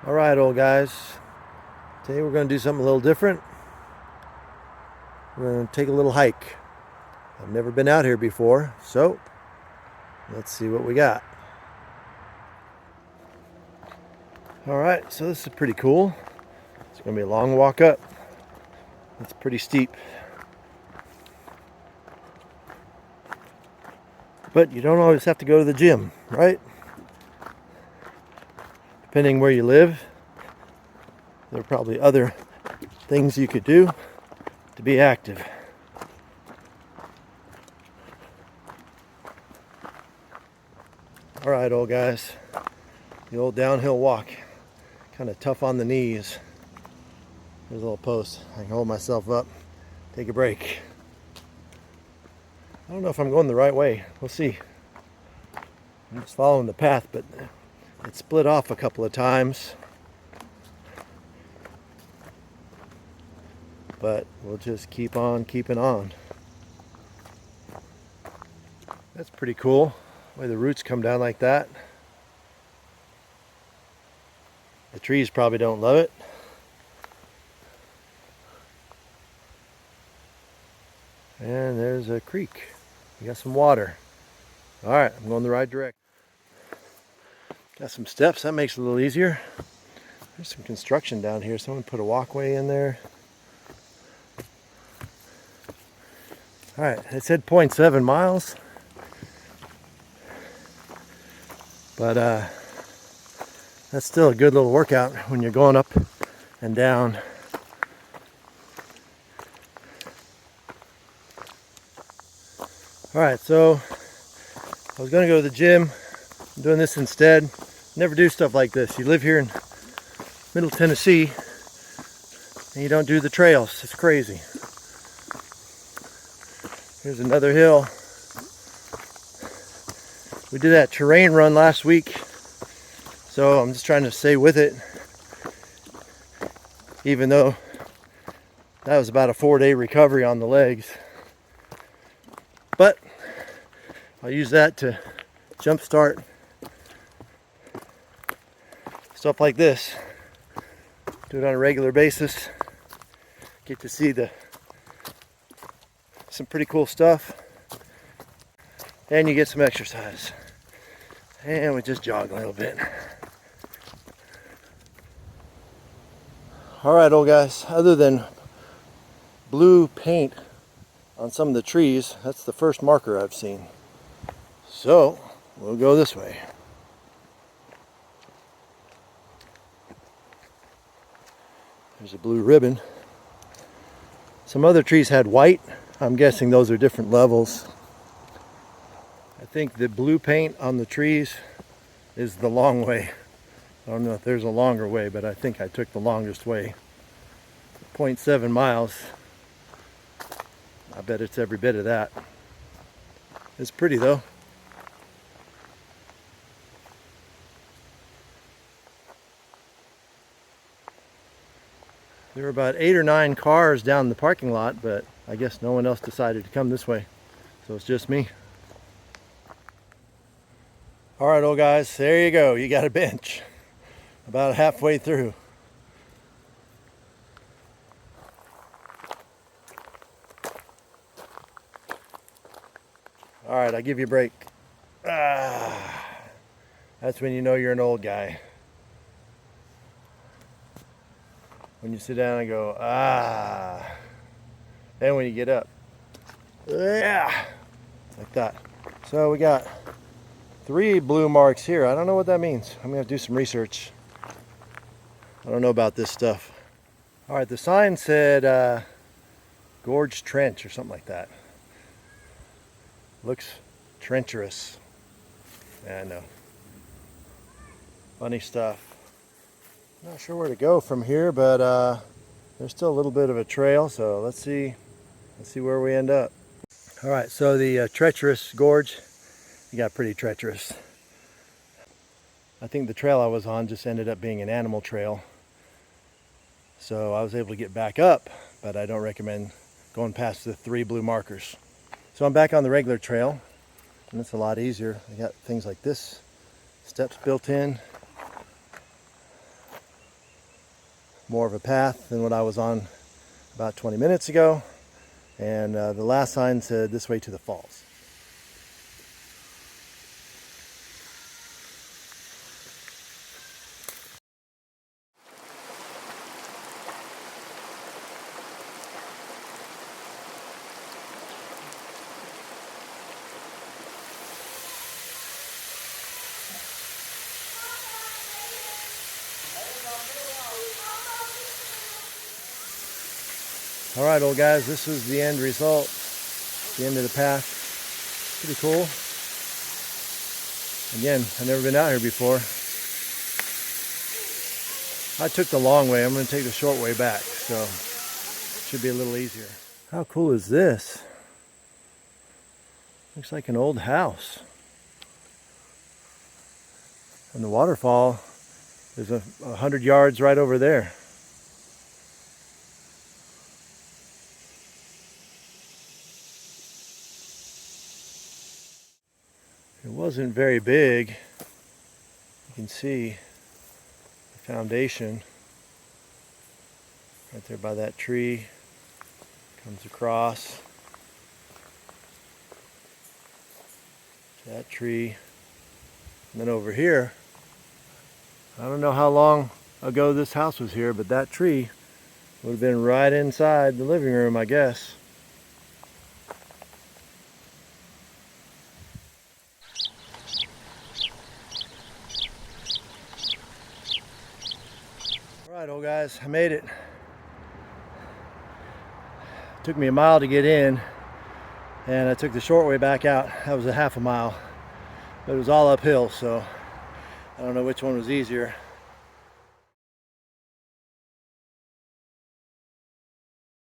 All right, old guys. Today we're going to do something a little different. We're going to take a little hike. I've never been out here before, so let's see what we got. All right, so this is pretty cool. It's going to be a long walk up. It's pretty steep. But you don't always have to go to the gym, right? Depending where you live, there are probably other things you could do to be active. All right, old guys. The old downhill walk. Kind of tough on the knees. There's a little post. I can hold myself up, take a break. I don't know if I'm going the right way. We'll see. I'm just following the path, but it split off a couple of times. But we'll just keep on keeping on. That's pretty cool, the way the roots come down like that. The trees probably don't love it. And there's a creek. We got some water. All right, I'm going the right direction. Got some steps, that makes it a little easier. There's some construction down here. Someone put a walkway in there. All right, it said 0.7 miles. But that's still a good little workout when you're going up and down. All right, so I was gonna go to the gym. I'm doing this instead. Never do stuff like this. You live here in Middle Tennessee and you don't do the trails. It's crazy. Here's another hill. We did that terrain run last week, so I'm just trying to stay with it, even though that was about a 4-day recovery on the legs. But I'll use that to jumpstart stuff like this. Do it on a regular basis. Get to see some pretty cool stuff. And you get some exercise. And we just jog a little bit. All right, old guys, other than blue paint on some of the trees, that's the first marker I've seen. So we'll go this way. There's a blue ribbon. Some other trees had white. I'm guessing those are different levels. I think the blue paint on the trees is the long way. I don't know if there's a longer way, but I think I took the longest way. 0.7 miles. I bet it's every bit of that. It's pretty though. There were about 8 or 9 cars down the parking lot, but I guess no one else decided to come this way. So it's just me. All right, old guys, there you go. You got a bench about halfway through. All right, I'll give you a break. That's when you know you're an old guy. When you sit down and go, Then when you get up, like that. So we got 3 blue marks here. I don't know what that means. I'm gonna have to do some research. I don't know about this stuff. All right, the sign said Gorge Trench or something like that. Looks treacherous. Yeah, I know. Funny stuff. Not sure where to go from here, but there's still a little bit of a trail, so let's see where we end up. All right, so the treacherous gorge, it got pretty treacherous. I think the trail I was on just ended up being an animal trail. So I was able to get back up, but I don't recommend going past the 3 blue markers. So I'm back on the regular trail, and it's a lot easier. I got things like this, steps built in. more of a path than what I was on about 20 minutes ago. And the last sign said this way to the falls. All right, old guys, this was the end result, the end of the path. Pretty cool. Again, I've never been out here before. I took the long way. I'm going to take the short way back, so it should be a little easier. How cool is this? Looks like an old house. And the waterfall is 100 yards right over there. It wasn't very big. You can see the foundation right there by that tree. Comes across to that tree. And then over here, I don't know how long ago this house was here, but that tree would have been right inside the living room, I guess. Alright, old guys, I made it. Took me a mile to get in, and I took the short way back out. That was a half a mile, but it was all uphill, so I don't know which one was easier.